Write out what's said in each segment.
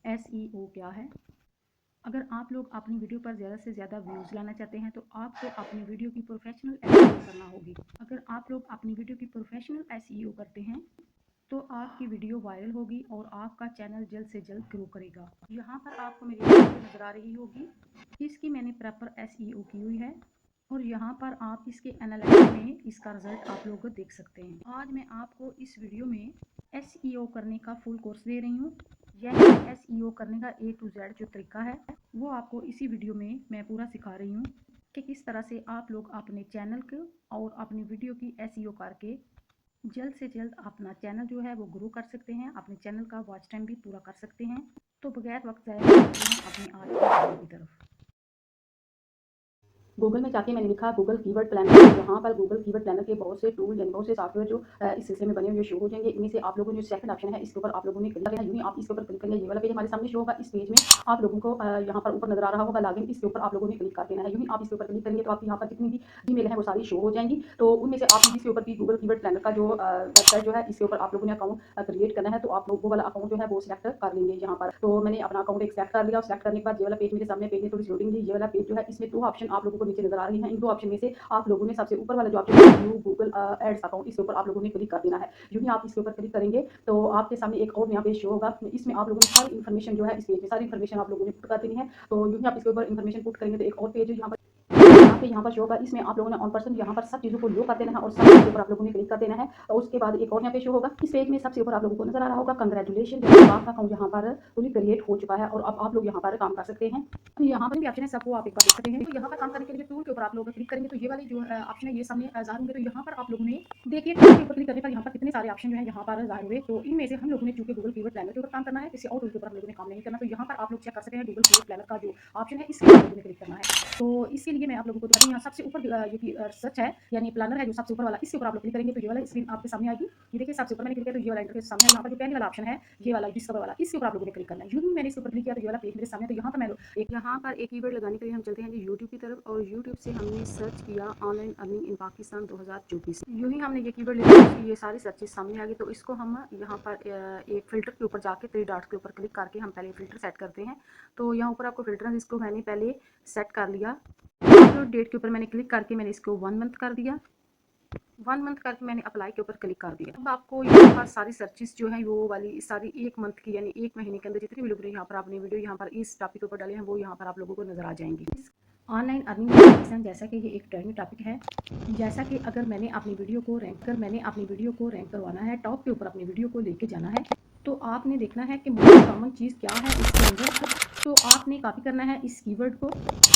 SEO क्या है? अगर आप लोग अपनी वीडियो पर ज़्यादा से ज़्यादा व्यूज़ लाना चाहते हैं तो आपको अपनी वीडियो की प्रोफेशनल SEO करना होगी। अगर आप लोग अपनी वीडियो की प्रोफेशनल SEO करते हैं तो आपकी वीडियो वायरल होगी और आपका चैनल जल्द से जल्द ग्रो करेगा। यहाँ पर आपको मेरी वीडियो नज़र आ रही होगी, इसकी मैंने प्रॉपर SEO की हुई है और यहाँ पर आप इसके एनालिसिस में इसका रिजल्ट आप लोग देख सकते हैं। आज मैं आपको इस वीडियो में SEO करने का फुल कोर्स दे रही हूँ। यह SEO करने का A to Z जो तरीका है वो आपको इसी वीडियो में मैं पूरा सिखा रही हूँ कि किस तरह से आप लोग अपने चैनल को और अपनी वीडियो की SEO करके जल्द से जल्द अपना चैनल जो है वो ग्रो कर सकते हैं, अपने चैनल का वॉच टाइम भी पूरा कर सकते हैं। तो बगैर वक्त ज़ाया किए चलते हैं अपनी आज की वीडियो की तरफ। गूगल में जाके मैंने लिखा गूगल कीवर्ड प्लानर। तो यहाँ पर गूगल कीवर्ड प्लानर के बहुत से टूल यानी बहुत से सॉफ्टवेयर जो इस सिलसिले में बने हुए शो हो जाएंगे। इनमें से आप लोगों ने जो सेकंड ऑप्शन है इसके ऊपर आप लोगों ने क्लिक करना है। यूँ ही आप इसके ऊपर क्लिक करेंगे, ये वाला पेज हमारे सामने शो होगा। इस पेज में आप लोगों को यहाँ पर ऊपर नजर आ रहा होगा लॉगिन, इसके ऊपर आप लोगों ने क्लिक कर देना है। यूँ ही आप इसके ऊपर क्लिक करेंगे तो आपके यहाँ पर जितनी भी ईमेल है वो सारी शो हो जाएंगी। तो उनमें से आपने जिसके ऊपर भी गूगल कीवर्ड प्लानर का जो वेबसाइट जो है इसके ऊपर आप लोगों ने अकाउंट क्रिएट करना है। तो आप लोग वो वाला अकाउंट जो है वो सिलेक्ट कर लेंगे। यहाँ पर तो मैंने अपना अकाउंट एक सेलेक्ट कर लिया। सिलेक्ट करने के बाद ये वाला पेज मेरे सामने पेज में थोड़ी लोडिंग दी। ये वाला पेज जो है इसमें दो ऑप्शन आप लोगों को नीचे नजर आ रही है। इन दो ऑप्शन में से आप लोगों ने सबसे ऊपर वाला जो ऑप्शन है न्यू गूगल एड्स अकाउंट, इसके ऊपर आप लोगों ने क्लिक कर देना है। यूं ही आप इसके ऊपर क्लिक करेंगे तो आपके सामने एक और नया पेज शो होगा। इसमें आप लोगों ने सारी इन्फॉर्मेशन जो है इस पेज में सारी इन्फॉर्मेशन आप लोगों ने पुट कर देनी है। तो यूं ही आप इसके ऊपर इन्फॉर्मेशन पुट करेंगे तो एक और पेज यहाँ पर शो होगा। इसमें आप लोगों ने ऑन पर्सन यहाँ पर सब चीज़ों को लो कर देना है और सब चीज़ों पर आप लोगों ने क्लिक कर देना है। तो उसके बाद एक और यहाँ पे शो होगा। इस पेज में सबसे ऊपर आप लोगों को नजर आ रहा होगा कंग्रेचुलेशन, आपका अकाउंट यहाँ पर फुली क्रिएट हो चुका है और अब आप लोग यहाँ पर काम कर सकते हैं। तो यहाँ पर भी ऑप्शन है, सबको आप एक बार देख सकते हैं। तो यहाँ पर काम करने के लिए टूल के ऊपर आप लोग क्लिक करेंगे तो ये वाली जो ऑप्शन है ये सामने ज़ाहिर होंगे। तो यहाँ पर आप लोगों ने देखिए टूल के ऊपर क्लिक करने पर यहाँ पर कितने सारे ऑप्शन जो है यहाँ पर ज़ाहिर हुए। तो इनमें से हम लोगों ने चूंकि गूगल कीवर्ड प्लानर के ऊपर काम करना है, किसी और टूल के ऊपर हम लोगों ने काम नहीं करना। तो यहाँ पर आप लोग चेक कर सकते हैं गूगल कीवर्ड प्लानर का जो ऑप्शन है इसके ऊपर आप लोगों ने क्लिक करना है। तो इसके लिए मैं आप लोगों को बता दूं, यहाँ सबसे ऊपर जो सर्च है यानी प्लानर है जो सबसे ऊपर वाला, इसके ऊपर आप लोग क्लिक करेंगे तो ये वाला स्क्रीन आपके सामने आएगी। ये देखिए सबसे ऊपर मैंने क्लिक किया तो ये वाला इंटरफेस सामने, यहाँ पर जो पहले वाला ऑप्शन है ये वाला डिस्कवर वाला, इसके ऊपर आप लोगों ने क्लिक करना है। यूं ही मैंने इसके ऊपर क्लिक किया तो ये वाला पेज मेरे सामने। तो यहाँ पर एक कीवर्ड लगाने के लिए हम चलते हैं जी यूट्यूब की तरफ और यूट्यूब से हमने सर्च किया ऑनलाइन अर्निंग इन पाकिस्तान 2024। यूं ही हमने ये कीवर्ड लिखा, ये सारी सर्चेस सामने आ गई। तो इसको हम यहाँ पर एक फिल्टर के ऊपर जाके 3 डॉट्स के ऊपर क्लिक करके हम पहले फिल्टर सेट करते हैं। तो यहाँ ऊपर आपको फिल्टर है, इसको मैंने पहले सेट कर लिया। अपलोड डेट के ऊपर मैंने क्लिक करके मैंने इसको 1 मंथ कर दिया। 1 मंथ करके मैंने अप्लाई के ऊपर क्लिक कर दिया। अब आपको यहाँ पर सारी सर्चेस जो है वो वाली सारी 1 मंथ की यानी 1 महीने के अंदर जितनी भी लोग यहाँ पर अपनी वीडियो यहाँ पर इस टॉपिक के ऊपर डाले हैं वो यहाँ पर आप लोगों को नजर आ जाएंगी। ऑनलाइन अर्निंग, जैसा कि ये एक ट्रेंडिंग टॉपिक है, जैसा कि अगर मैंने अपनी वीडियो को रैंक करवाना है, टॉप के ऊपर अपनी वीडियो को लेके जाना है, तो आपने देखना है कि मोस्ट कॉमन चीज़ क्या है इसके अंदर। तो आपने कॉपी करना है इस कीवर्ड को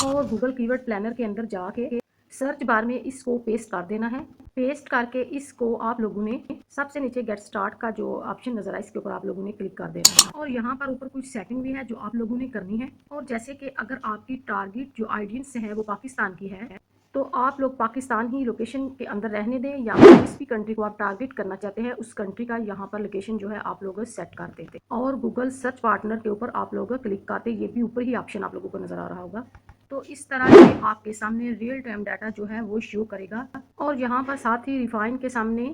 और गूगल कीवर्ड प्लानर के अंदर जाके सर्च बार में इसको पेस्ट कर देना है। पेस्ट करके इसको आप लोगों ने सबसे नीचे गेट स्टार्ट का जो ऑप्शन नजर आए इसके ऊपर आप लोगों ने क्लिक कर देना है। और यहाँ पर ऊपर कुछ सेटिंग भी है जो आप लोगों ने करनी है। और जैसे कि अगर आपकी टारगेट जो ऑडियंस है वो पाकिस्तान की है तो आप लोग पाकिस्तान ही लोकेशन के अंदर रहने दें या जिस भी कंट्री को आप टारगेट करना चाहते हैं उस कंट्री का यहाँ पर लोकेशन जो है आप लोग सेट कर देते और गूगल सर्च पार्टनर के ऊपर आप लोग क्लिक करते। ये भी ऊपर ही ऑप्शन आप लोगों को नजर आ रहा होगा। तो इस तरह से आपके सामने रियल टाइम डाटा जो है वो शो करेगा। और यहाँ पर साथ ही रिफाइन के सामने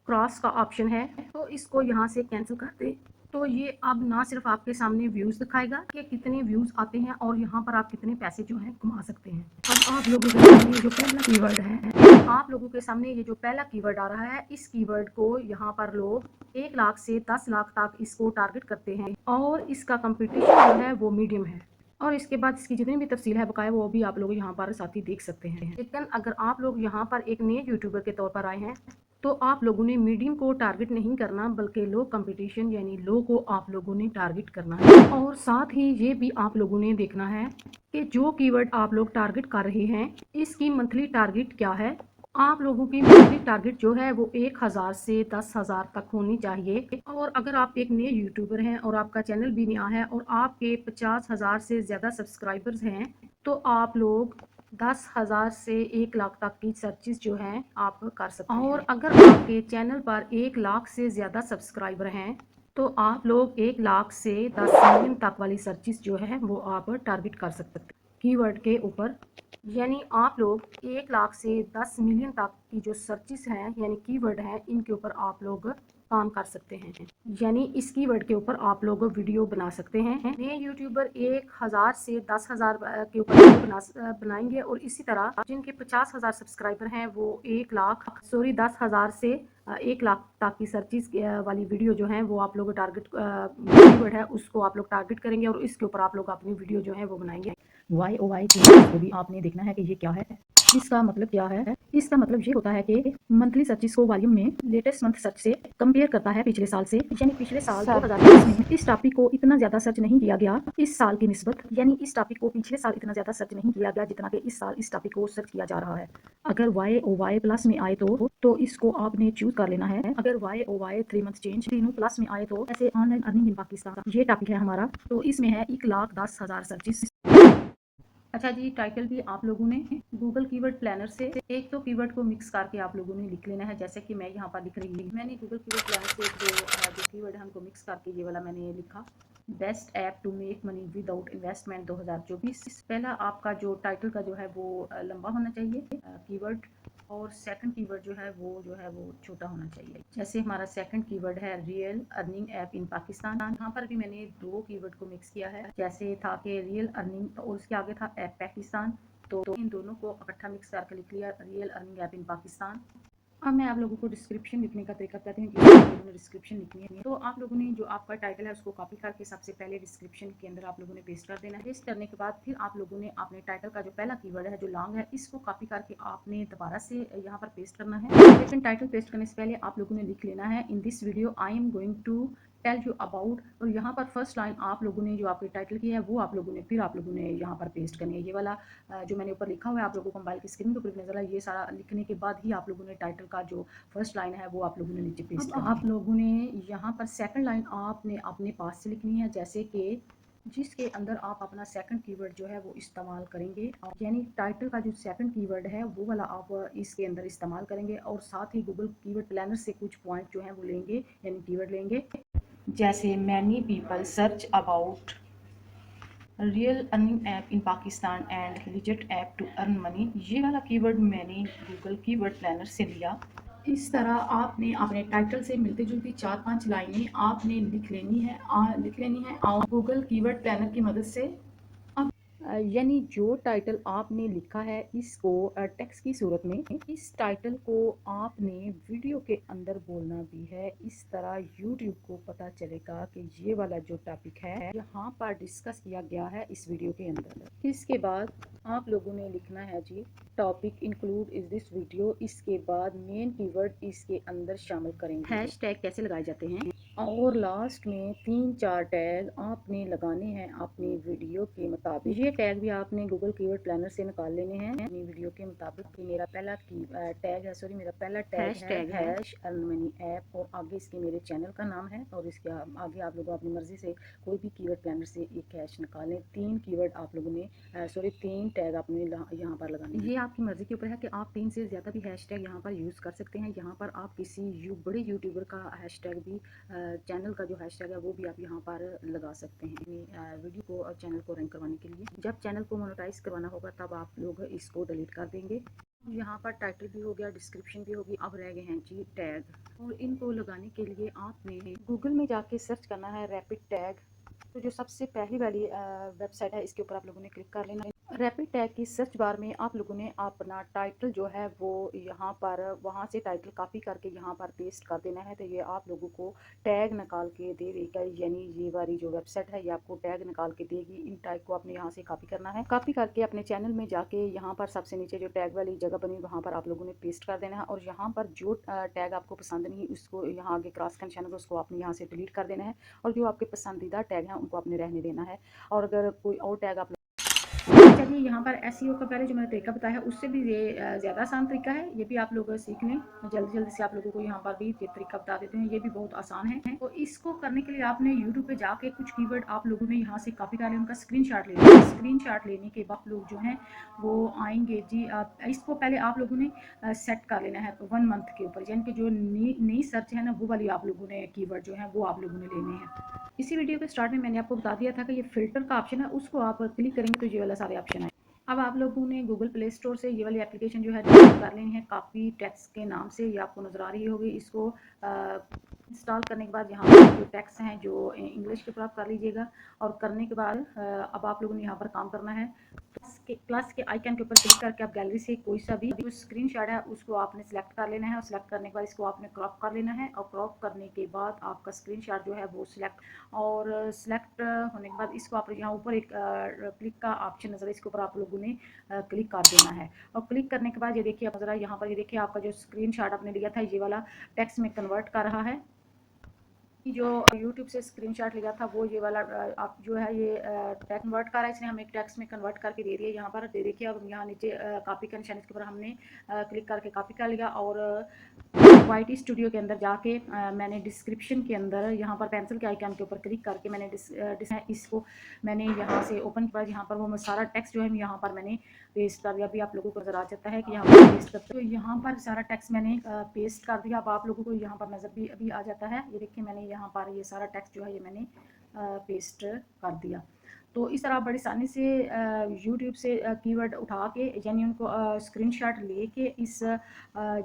क्रॉस का ऑप्शन है तो इसको यहाँ से कैंसिल कर दे। तो ये अब ना सिर्फ आपके सामने व्यूज़ दिखाएगा कि कितने व्यूज़ आते हैं और यहाँ पर आप कितने पैसे जो है कमा सकते हैं। अब आप लोगों के सामने जो पहला कीवर्ड है, आप लोगों के सामने ये जो पहला कीवर्ड आ रहा है, इस कीवर्ड को यहाँ पर लोग 1 लाख से 10 लाख तक इसको टारगेट करते हैं और इसका कंपटीशन जो है वो मीडियम है। और इसके बाद इसकी जितनी भी तफसील है बकाया वो भी आप लोग यहाँ पर साथ ही देख सकते हैं। लेकिन अगर आप लोग यहाँ पर एक नए यूट्यूबर के तौर पर आए हैं तो आप लोगों ने मीडियम को टारगेट नहीं करना बल्कि लो कंपटीशन यानी लो को आप लोगों ने टारगेट करना है। और साथ ही ये भी आप लोगों ने देखना है कि जो कीवर्ड आप लोग टारगेट कर रहे हैं इसकी मंथली टारगेट क्या है। आप लोगों की मंथली टारगेट जो है वो 1000 से 10,000 तक होनी चाहिए। और अगर आप एक नए यूट्यूबर हैं और आपका चैनल भी नया है और आपके 50,000 से ज़्यादा सब्सक्राइबर्स हैं तो आप लोग 10,000 से 1 लाख तक की सर्चेस जो हैं आप कर सकते हैं। और अगर आपके चैनल पर 1 लाख से ज़्यादा सब्सक्राइबर हैं तो आप लोग 1 लाख से 10 मिलियन तक वाली सर्चेस जो है वो आप टारगेट कर सकते हैं कीवर्ड के ऊपर। यानी आप लोग 1 लाख से 10 मिलियन तक की जो सर्चेस हैं यानी कीवर्ड हैं इनके ऊपर आप लोग काम कर सकते हैं। यानी इस कीवर्ड के ऊपर आप लोग वीडियो बना सकते हैं। नए यूट्यूबर 1000 से 10,000 के ऊपर वीडियो बनाएंगे और इसी तरह जिनके 50,000 सब्सक्राइबर हैं वो 10,000 से 1 लाख तक की सर्चिज वाली वीडियो जो है वो आप लोग टारगेट कीवर्ड है उसको आप लोग टारगेट करेंगे और इसके ऊपर आप लोग अपनी वीडियो जो है वो बनाएंगे। YOY को भी आपने देखना है कि ये क्या है, इसका मतलब क्या है। इसका मतलब ये होता है कि मंथली सर्चिस को वॉल्यूम में लेटेस्ट मंथ सर्च से कंपेयर करता है पिछले साल से। यानी पिछले साल 2023 में इस टॉपिक को इतना ज्यादा सर्च नहीं किया गया इस साल की निस्बत, यानी इस टॉपिक को पिछले साल इतना ज्यादा सर्च नहीं किया गया जितना कि इस साल इस टॉपिक को सर्च किया जा रहा है। अगर YOY प्लस में आए तो इसको आपने चूज कर लेना है। अगर YOY 3 मंथ चेंज तीनों प्लस में आए तो ऐसे ऑनलाइन अर्निंग इन पाकिस्तान ये टॉपिक है हमारा, तो इसमें है 1,10,000 सर्चिस। अच्छा जी, टाइटल भी आप लोगों ने गूगल कीवर्ड प्लानर से एक तो कीवर्ड को मिक्स करके आप लोगों ने लिख लेना है, जैसे कि मैं यहाँ पर लिख रही हूँ। मैंने गूगल कीवर्ड प्लानर से जो कीवर्ड है हमको मिक्स करके ये वाला मैंने लिखा, best app to make money without investment 2024। पहला आपका जो टाइटल का जो है वो लंबा होना चाहिए कीवर्ड, और सेकंड कीवर्ड जो है वो छोटा होना चाहिए। जैसे हमारा सेकंड कीवर्ड है real earning app in Pakistan, यहाँ पर भी मैंने 2 कीवर्ड को मिक्स किया है। जैसे था कि रियल अर्निंग और उसके आगे था ऐप पाकिस्तान, तो इन दोनों को इकट्ठा मिक्स करके लिख लिया real earning app in Pakistan. अब मैं आप लोगों को डिस्क्रिप्शन लिखने का तरीका बताती हूँ कि आप लोगों ने डिस्क्रिप्शन लिखनी है। तो आप लोगों ने जो आपका टाइटल है उसको कॉपी करके सबसे पहले डिस्क्रिप्शन के अंदर आप लोगों ने पेस्ट कर देना है। पेस्ट करने के बाद फिर आप लोगों ने अपने टाइटल का जो पहला कीवर्ड है जो लॉन्ग है इसको कॉपी करके आपने दोबारा से यहाँ पर पेस्ट करना है। लेकिन टाइटल पेस्ट करने से पहले आप लोगों ने लिख लेना है in this video I am going to tell you about, और यहाँ पर फर्स्ट लाइन आप लोगों ने जो आपके टाइटल की है वो आप लोगों ने यहाँ पर पेस्ट करनी है। ये वाला जो मैंने ऊपर लिखा हुआ है आप लोगों को मोबाइल की स्क्रीन के ऊपर नजर है, ये सारा लिखने के बाद ही आप लोगों ने टाइटल का जो फर्स्ट लाइन है वो आप लोगों ने नीचे पेस्ट करना है। आप लोगों ने यहाँ पर सेकंड लाइन आपने अपने पास से लिखनी है, जैसे कि जिसके अंदर आप अपना सेकंड कीवर्ड जो है वो इस्तेमाल करेंगे, यानी टाइटल का जो सेकंड कीवर्ड है वो वाला आप इसके अंदर इस्तेमाल करेंगे, और साथ ही गूगल कीवर्ड प्लानर से कुछ पॉइंट जो है वो लेंगे, यानी कीवर्ड लेंगे। जैसे many people search about real earning app in Pakistan and legit app to earn money, ये वाला कीवर्ड मैंने गूगल कीवर्ड प्लानर से लिया। इस तरह आपने अपने टाइटल से मिलती जुलती 4-5 लाइनें आपने लिख लेनी है और गूगल कीवर्ड प्लानर की मदद से। यानी जो टाइटल आपने लिखा है इसको टेक्स्ट की सूरत में, इस टाइटल को आपने वीडियो के अंदर बोलना भी है। इस तरह YouTube को पता चलेगा कि ये वाला जो टॉपिक है यहाँ पर डिस्कस किया गया है इस वीडियो के अंदर। इसके बाद आप लोगों ने लिखना है जी topic include is this video, इसके बाद मेन कीवर्ड इसके अंदर शामिल करेंगे। हैशटैग कैसे लगाए जाते हैं, और लास्ट में 3-4 टैग आपने लगाने हैं अपनी वीडियो के मुताबिक। ये टैग भी आपने गूगल कीवर्ड प्लानर से निकाल लेने हैं अपनी वीडियो के मुताबिक। मेरा पहला टैग है हैश अर्न मनी ऐप, और आगे इसके मेरे चैनल का नाम है, और इसके आगे आप लोग अपनी मर्जी से कोई भी कीवर्ड प्लानर से एक हैश निकालें। 3 कीवर्ड आप लोगों ने 3 टैग आपने यहाँ पर लगाने। ये आपकी मर्जी के ऊपर है कि आप 3 से ज़्यादा भी हैश टैग यहाँ पर यूज़ कर सकते हैं। यहाँ पर आप किसी बड़े यूट्यूबर का हैश टैग भी चैनल का जो हैशटैग है वो भी आप यहाँ पर लगा सकते हैं वीडियो को और चैनल को रैंक करवाने के लिए। जब चैनल को मोनेटाइज करवाना होगा तब आप लोग इसको डिलीट कर देंगे। यहाँ पर टाइटल भी हो गया, डिस्क्रिप्शन भी होगी, अब रह गए हैं जी टैग, और इनको लगाने के लिए आपने गूगल में जाके सर्च करना है रैपिड टैग। तो जो सबसे पहली वाली वेबसाइट है इसके ऊपर आप लोगों ने क्लिक कर लेना है। रैपिड टैग की सर्च बार में आप लोगों ने अपना टाइटल जो है वो यहाँ पर वहाँ से टाइटल कॉपी करके यहाँ पर पेस्ट कर देना है। तो ये आप लोगों को टैग निकाल के दे देगा, यानी ये वाली जो वेबसाइट है ये आपको टैग निकाल के देगी। इन टैग को आपने यहाँ से कॉपी करना है, कॉपी करके अपने चैनल में जाके यहाँ पर सबसे नीचे जो टैग वाली जगह बनी वहाँ पर आप लोगों ने पेस्ट कर देना है, और यहाँ पर जो टैग आपको पसंद नहीं उसको यहाँ आगे क्रॉस का निशान है उसको आपने यहाँ से डिलीट कर देना है, और जो आपके पसंदीदा टैग हैं उनको आपने रहने देना है। और अगर कोई और टैग आप चलिए यहाँ पर एसईओ का पहले जो मैंने तरीका बताया है उससे भी ये ज़्यादा आसान तरीका है, ये भी आप लोग सीख लें। जल्दी से आप लोगों को यहाँ पर भी ये तरीका बता देते हैं, ये भी बहुत आसान है। तो इसको करने के लिए आपने यूट्यूब पे जाके कुछ कीवर्ड आप लोगों ने यहाँ से कॉपी कर लें, उनका स्क्रीनशॉट ले लें। स्क्रीनशॉट लेने के बाद लोग जो हैं वो आएंगे जी। इसको पहले आप लोगों ने सेट कर लेना है 1 मंथ के ऊपर, यानी कि जो नई सर्च है ना वो वाली आप लोगों ने कीवर्ड जो है वो आप लोगों ने लेने हैं। इसी वीडियो के स्टार्ट में मैंने आपको बता दिया था कि ये फिल्टर का ऑप्शन है, उसको आप क्लिक करेंगे तो ये वाला सारे ऑप्शन है। अब आप लोगों ने गूगल प्ले स्टोर से ये वाली एप्लीकेशन जो है डाउनलोड कर लेनी है, कॉपी टेक्स्ट के नाम से, ये आपको नजर आ रही होगी। इसको इंस्टॉल करने के बाद यहाँ पर जो टैक्स हैं जो इंग्लिश के ऊपर आप कर लीजिएगा, और करने के बाद अब आप लोगों ने यहाँ पर काम करना है। प्लस के आइकन के ऊपर क्लिक करके आप गैलरी से कोई सा भी जो स्क्रीनशॉट है उसको आपने सेलेक्ट कर लेना है, और सेलेक्ट करने के बाद इसको आपने क्रॉप कर लेना है, और क्रॉप करने के बाद आपका स्क्रीनशॉट जो है वो सिलेक्ट होने के बाद इसको आप यहाँ ऊपर एक क्लिक का ऑप्शन नजर है, इसके ऊपर आप लोगों ने क्लिक कर देना है। और क्लिक करने के बाद ये देखिए आप जरा यहाँ पर ये देखिए आपका जो स्क्रीनशॉट आपने लिया था ये वाला टेक्स्ट में कन्वर्ट कर रहा है। जो YouTube से स्क्रीनशॉट लिया था वो ये वाला आप जो है ये टेक्स्ट कन्वर्ट कर रहा है, इसने हमें एक टेक्स्ट में कन्वर्ट करके दे दिया। यहाँ पर दे देखिए अब यहाँ नीचे कॉपी का निशान, इसके ऊपर हमने क्लिक करके कॉपी कर लिया, और वाइट स्टूडियो के अंदर जाके मैंने डिस्क्रिप्शन के अंदर यहाँ पर पेंसिल के आइकन के ऊपर क्लिक करके मैंने इसको मैंने यहाँ से ओपन किया। यहाँ पर वो सारा टेक्स्ट जो है यहाँ पर मैंने पेस्ट कर दिया। अभी आप लोगों को नजर आ जाता है कि यहाँ पर पेस्ट करते तो यहाँ पर सारा टेक्स्ट मैंने पेस्ट कर दिया। अब आप लोगों को यहाँ पर नजर भी अभी आ जाता है, ये देखिए मैंने यहाँ पर ये सारा टेक्स्ट जो है ये मैंने पेस्ट कर दिया। तो इस तरह आप बड़ी आसानी से यूट्यूब से कीवर्ड उठा के यानी उनको स्क्रीनशॉट लेके इस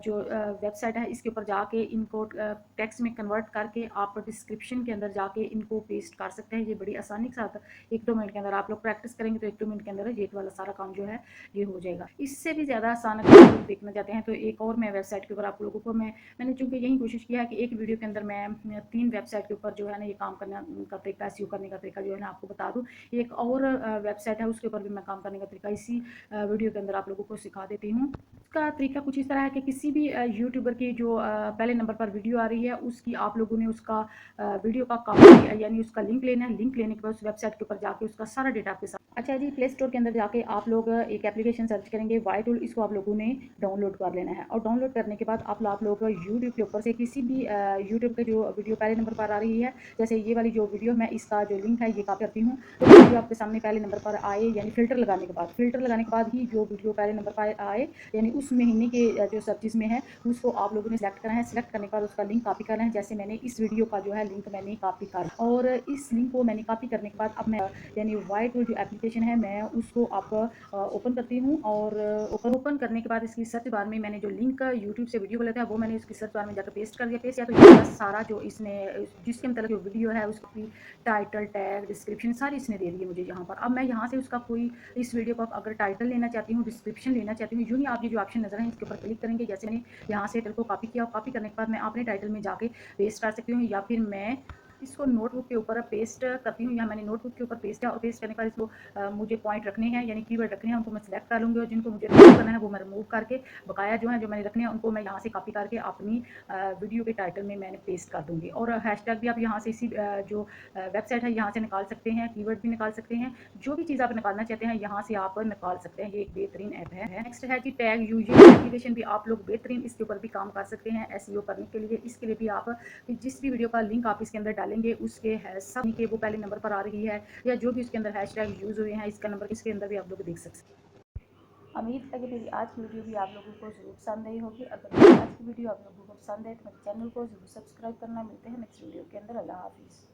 जो वेबसाइट है इसके ऊपर जाके इनको टेक्स्ट में कन्वर्ट करके आप डिस्क्रिप्शन के अंदर जाके इनको पेस्ट कर सकते हैं। ये बड़ी आसानी के साथ 1-2 मिनट के अंदर आप लोग प्रैक्टिस करेंगे तो 1-2 मिनट के अंदर ये वाला सारा काम जो है ये हो जाएगा। इससे भी ज़्यादा आसान अगर आप लोग देखना चाहते हैं तो एक और मैं वेबसाइट के ऊपर आप लोगों को मैंने चूँकि यही कोशिश किया है कि एक वीडियो के अंदर मैं 3 वेबसाइट के ऊपर जो है ना ये काम करने का तरीका, एसईओ करने का तरीका जो है ना आपको बता दूँ। एक और वेबसाइट है उसके ऊपर भी मैं काम करने का तरीका इसी वीडियो के अंदर आप लोगों को सिखा देती हूँ। इसका तरीका कुछ इस तरह है कि किसी भी यूट्यूबर की जो पहले नंबर पर वीडियो आ रही है उसकी आप लोगों ने उसका वीडियो का कॉपी यानी उसका लिंक लेना है। लिंक लेने के बाद उस वेबसाइट के ऊपर जाके उसका सारा डेटा आपके साथ। अच्छा जी, प्ले स्टोर के अंदर जाके आप लोग एक एप्लीकेशन सर्च करेंगे वाई टूल, इसको आप लोगों ने डाउनलोड कर लेना है। और डाउनलोड करने के बाद आप लोग यूट्यूब के ऊपर से किसी भी यूट्यूब के जो वीडियो पहले नंबर पर आ रही है, जैसे ये वाली जो वीडियो मैं इसका जो लिंक है ये कॉपी करती हूँ, तो वीडियो आपके सामने पहले नंबर पर आए यानी फिल्टर लगाने के बाद ही जो वीडियो पहले नंबर पर आए यानी उस महीने के जो सर्चिज में है उसको आप लोगों ने सेलेक्ट करना है। सेलेक्ट करने के बाद उसका लिंक कॉपी करना है, जैसे मैंने इस वीडियो का जो है लिंक मैंने कॉपी कर, और इस लिंक को मैंने कॉपी करने के बाद अब मैं यानी वाई टूल जो एप्लीकेशन है मैं उसको आप ओपन करती हूँ, और ओपन करने के बाद इसकी सर्च बार में मैंने जो लिंक यूट्यूब से वीडियो को लेता है वो मैंने इसकी सर्च बार में जाकर पेस्ट कर दिया। पेस्ट किया तो ये सारा जो इसने जिसके मतलब जो वीडियो है उसकी टाइटल, टैग, डिस्क्रिप्शन सारी इसने दे दी है मुझे यहाँ पर। अब मैं यहाँ से उसका कोई इस वीडियो का अगर टाइटल लेना चाहती हूँ, डिस्क्रिप्शन लेना चाहती हूँ, यूँ ही आप ये जो ऑप्शन नजर है इसके ऊपर क्लिक करेंगे। जैसे मैंने यहाँ से टाइटल को कॉपी किया, कॉपी करने के बाद मैं अपने टाइटल में जाके पेस्ट कर सकती हूँ, या फिर मैं इसको नोटबुक के ऊपर पेस्ट करती हूँ। यहाँ मैंने नोटबुक के ऊपर पेस्ट किया, और पेस्ट करने के बाद इसको मुझे पॉइंट रखने हैं यानी कीवर्ड रखने हैं, उनको मैं सिलेक्ट कर लूँगी, और जिनको मुझे रिमूव करना है वो मैं रिमूव करके बकाया जो है जो मैंने रखने हैं उनको मैं यहाँ से कॉपी करके अपनी वीडियो के टाइटल में मैंने पेस्ट कर दूँगी। और हैशटैग भी आप यहाँ से इसी जो वेबसाइट है यहाँ से निकाल सकते हैं, कीवर्ड भी निकाल सकते हैं, जो भी चीज़ आप निकालना चाहते हैं यहाँ से आप निकाल सकते हैं। ये एक बेहतरीन ऐप है। नेक्स्ट है कि टैग यूजर एप्लीकेशन भी आप लोग बेहतरीन इसके ऊपर भी काम कर सकते हैं एसईओ करने के लिए। इसके लिए भी आप जिस भी वीडियो का लिंक आप इसके अंदर डालेंगे उसके सब के वो पहले नंबर पर आ रही है, या जो भी उसके अंदर हैशटैग यूज़ हुए हैं इसका नंबर इसके अंदर भी आप लोग देख सकते हैं। उम्मीद है कि मेरी आज की वीडियो भी आप लोगों को ज़रूर पसंद आई होगी। अगर मेरी आज की वीडियो आप लोगों को पसंद है तो मेरे चैनल को ज़रूर सब्सक्राइब करना। मिलते हैं नेक्स्ट वीडियो के अंदर। अल्लाह हाफिज़।